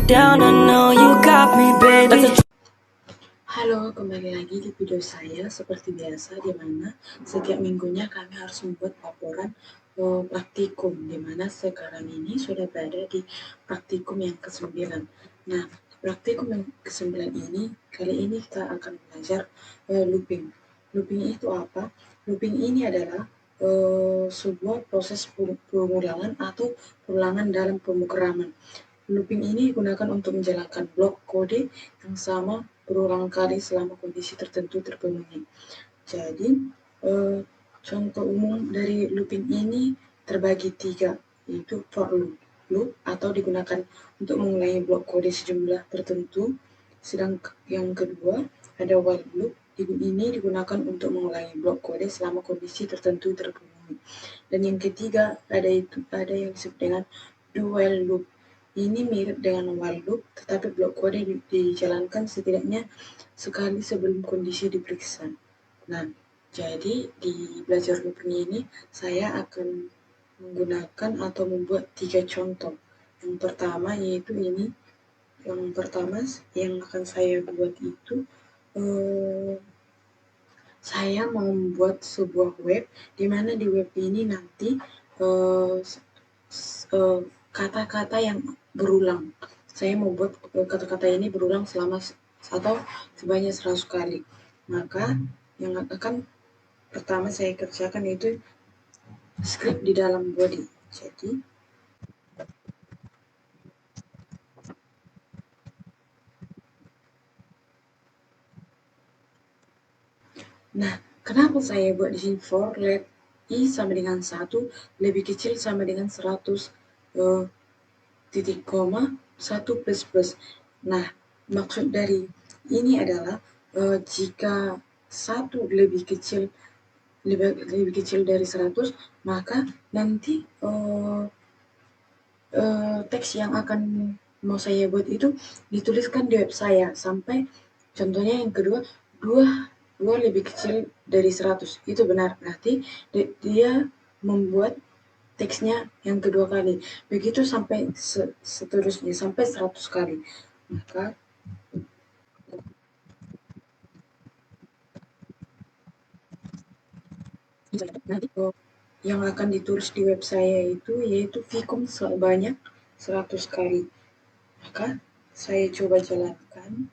down, I know you got me, baby. Halo, kembali lagi di video saya seperti biasa, di mana setiap minggunya kami harus membuat laporan praktikum, di mana sekarang ini sudah berada di praktikum yang ke-9. Nah, praktikum yang ke-9 ini, kali ini kita akan belajar looping. Looping itu apa? Looping ini adalah sebuah proses pengulangan atau perulangan dalam pemrograman. Looping ini digunakan untuk menjalankan blok kode yang sama berulang kali selama kondisi tertentu terpenuhi. Jadi, contoh umum dari looping ini terbagi 3, yaitu for loop atau digunakan untuk mengulangi blok kode sejumlah tertentu. Sedangkan yang kedua ada while loop. Ini digunakan untuk mengulangi blok kode selama kondisi tertentu terpenuhi. Dan yang ketiga ada yang disebut dengan do while loop. Ini mirip dengan while loop, tetapi blok kode dijalankan setidaknya sekali sebelum kondisi diperiksa. Nah, jadi di belajar looping ini saya akan menggunakan atau membuat 3 contoh. Yang pertama yaitu ini. Yang pertama yang akan saya buat itu saya mau membuat sebuah web, di mana di web ini nanti kata-kata yang berulang. Saya mau buat kata-kata ini berulang selama atau sebanyak 100 kali. Maka yang akan pertama saya kerjakan itu script di dalam body. Jadi nah, kenapa saya buat di sini for let i sama dengan 1 lebih kecil sama dengan 100 titik koma 1 plus plus. Nah, maksud dari ini adalah jika 1 lebih kecil dari 100, maka nanti teks yang akan mau saya buat itu dituliskan di web saya sampai contohnya yang kedua 2 lebih kecil dari 100 itu benar, berarti dia membuat teksnya yang kedua kali, begitu sampai seterusnya sampai 100 kali. Maka nanti yang akan ditulis di web saya itu yaitu Vicom sebanyak 100 kali. Maka saya coba jalankan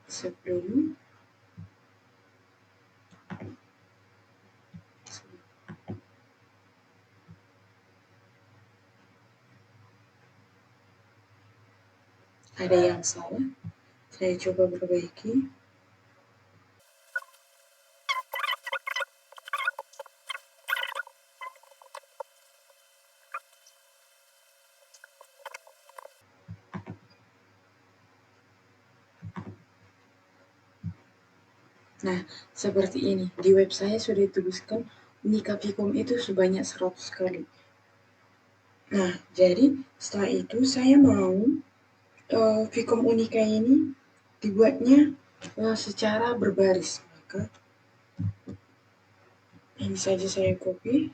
sebelum ada yang salah, saya coba perbaiki. Nah, seperti ini. Di web saya sudah dituliskan Unika Vicom itu sebanyak 100 kali. Nah, jadi setelah itu saya mau Vicom Unika ini dibuatnya secara berbaris. Maka ini saja saya copy.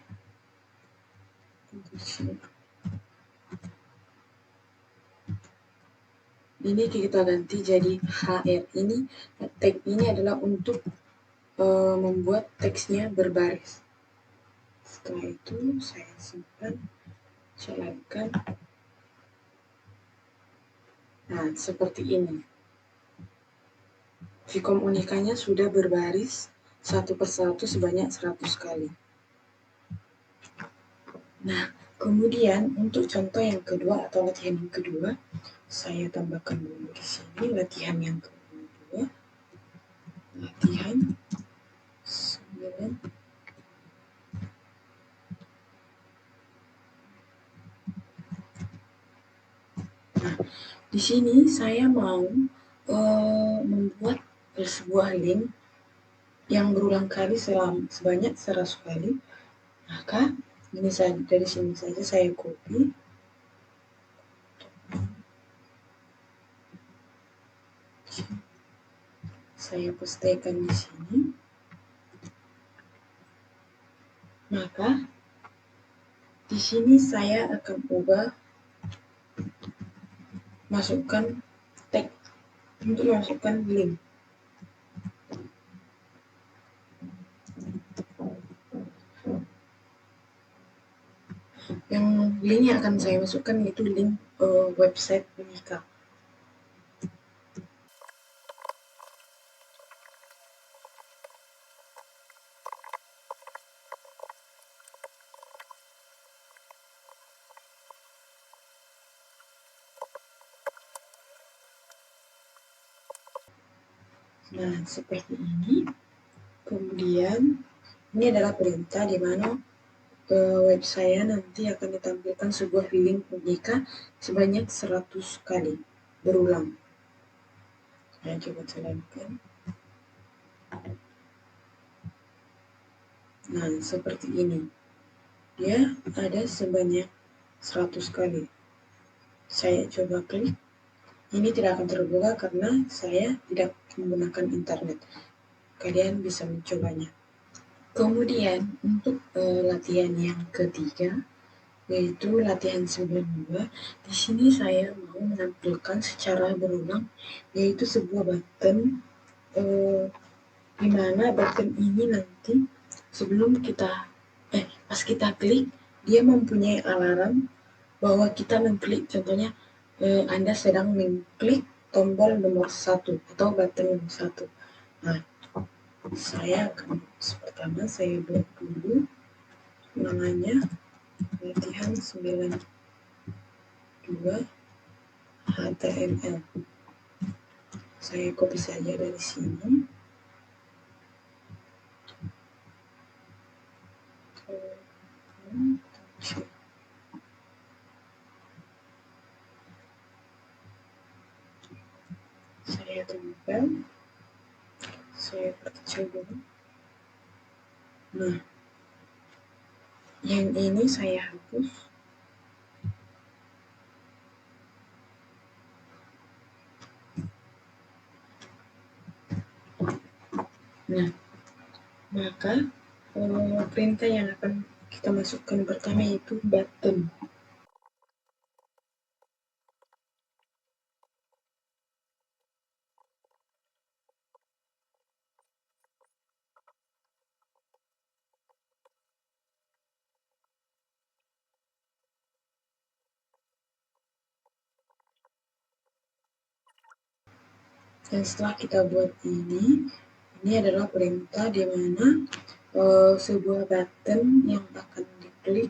Ini kita ganti jadi HR. Ini tag ini adalah untuk membuat teksnya berbaris. Setelah itu saya simpan, jalankan. Nah, seperti ini. Vicom Unikanya sudah berbaris satu persatu sebanyak 100 kali. Nah, kemudian untuk contoh yang kedua atau latihan yang kedua, saya tambahkan dulu di sini latihan yang kedua. Latihan 9. Nah, di sini saya mau membuat sebuah link yang berulang kali sebanyak 100 kali. Maka ini dari sini saja saya copy. Saya pastekan di sini. Maka di sini saya akan ubah masukkan tag untuk masukkan link. Yang link yang akan saya masukkan itu link website Unika. Nah, seperti ini. Kemudian ini adalah perintah di mana web saya nanti akan ditampilkan sebuah link Unika sebanyak 100 kali berulang. Saya coba jalankan. Nah, seperti ini. Dia ada sebanyak 100 kali. Saya coba klik. Ini tidak akan terbuka karena saya tidak menggunakan internet. Kalian bisa mencobanya. Kemudian untuk latihan yang ketiga, yaitu latihan 92. Di sini saya mau menampilkan secara berulang, yaitu sebuah button di mana button ini nanti sebelum kita pas kita klik, dia mempunyai alarm bahwa kita mengklik, contohnya Anda sedang mengklik tombol nomor 1 atau button nomor 1. Nah, saya akan pertama saya buat dulu namanya latihan 92 HTML. Saya copy saja dari sini. Saya tempel. Saya perkecil dulu. Nah, yang ini saya hapus. Nah, maka perintah yang akan kita masukkan pertama itu button. Dan setelah kita buat ini adalah perintah di mana sebuah button yang akan diklik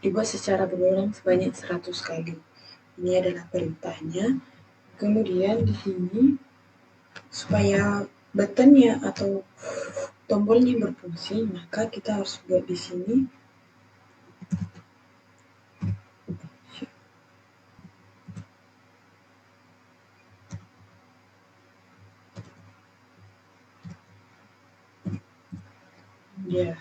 dibuat secara berulang sebanyak 100 kali. Ini adalah perintahnya. Kemudian di sini supaya buttonnya atau tombolnya berfungsi, maka kita harus buat di sini ya.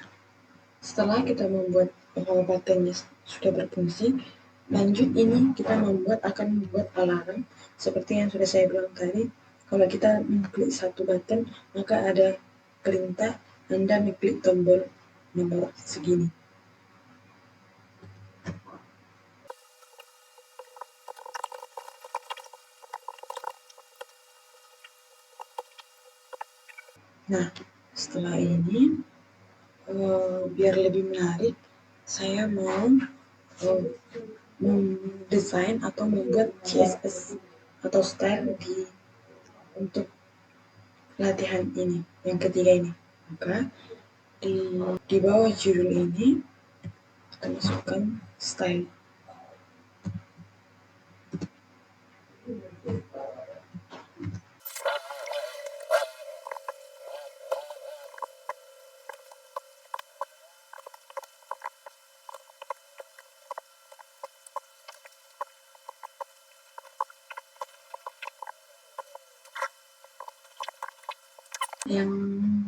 Setelah kita membuat buttonnya sudah berfungsi, lanjut ini kita akan membuat alarm seperti yang sudah saya bilang tadi. Kalau kita mengklik satu button, maka ada perintah Anda mengklik tombol nomor segini. Nah, setelah ini biar lebih menarik, saya mau mendesain atau membuat CSS atau style untuk latihan ini, yang ketiga ini. Maka di bawah judul ini kita masukkan style. Yang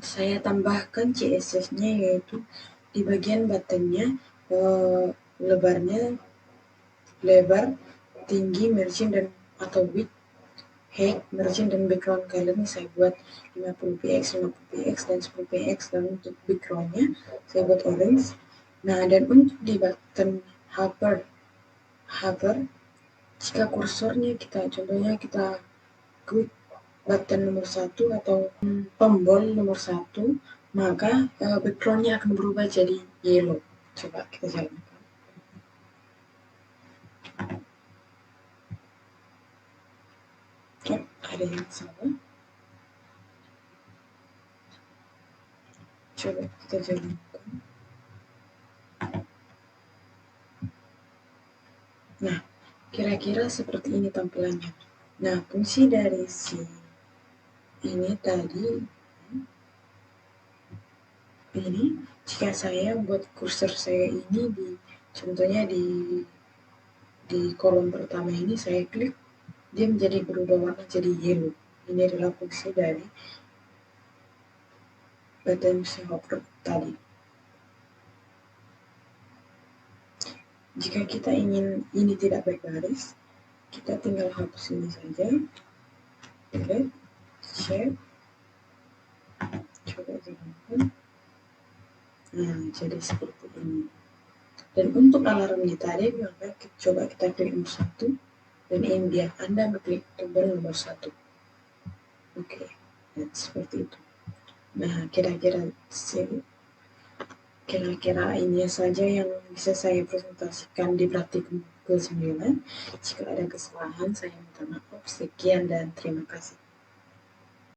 saya tambahkan CSS-nya yaitu di bagian buttonnya lebar, tinggi, margin dan atau width, height, margin dan background color saya buat 50px, 50px dan 10px, dan untuk backgroundnya saya buat orange. Nah, dan untuk di button hover Jika kursornya contohnya kita klik button nomor 1 atau tombol nomor 1, maka backgroundnya akan berubah jadi yellow. Coba kita jalankan. Oh, ada yang salah. Coba kita jalankan. Nah, kira-kira seperti ini tampilannya. Nah, fungsi dari si ini tadi, ini jika saya buat kursor saya ini contohnya di kolom pertama ini saya klik, dia menjadi berubah warna jadi yellow. Ini adalah fungsi dari button hover tadi. Jika kita ingin ini tidak berbaris, kita tinggal hapus ini saja. Oke, share. Coba jalankan. Nah, jadi seperti ini. Dan untuk alarmnya tadi, maka coba kita klik nomor 1, dan ini dia, Anda mengklik tombol nomor 1. Oke, dan seperti itu. Nah, kira-kira ini saja yang bisa saya presentasikan di praktikum ke-9. Jika ada kesalahan, saya minta maaf. Sekian dan terima kasih.